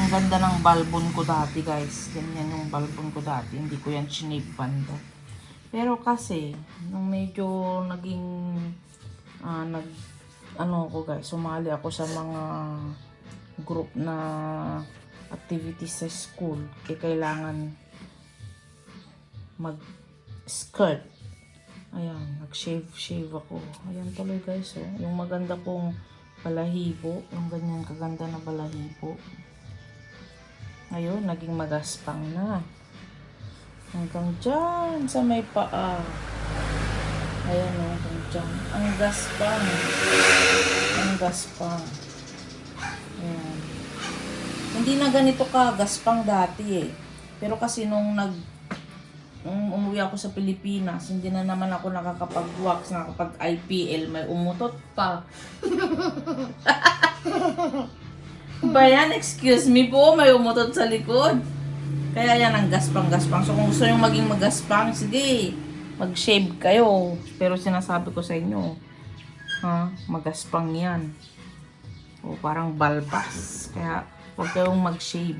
Ang ganda ng balbon ko dati, guys. Ganyan yung balbon ko dati. Hindi ko yan chinip banda. Pero kasi, nung medyo naging, sumali ako sa mga group na activities sa school. Kailangan mag-skirt. Ayan, nag-shave ako. Ayan tuloy guys, oh. Yung maganda kong balahibo. Yung ganyan kaganda na balahibo. Ayun, naging magaspang na. Hanggang dyan sa may paa. Ayan, hanggang dyan. Ang gaspang. Ang gaspang. Ayan. Hindi na ganito ka gaspang dati eh. Pero kasi nung umuwi ako sa Pilipinas, hindi na naman ako nakakapag-wax, nakakapag-IPL, may umutot pa. Ba yan? Excuse me po, may umutot sa likod. Kaya yan ang gaspang-gaspang. So kung gusto nyo maging magaspang, sige, mag-shave kayo. Pero sinasabi ko sa inyo, magaspang yan. O parang balbas. Kaya huwag kayong mag-shave.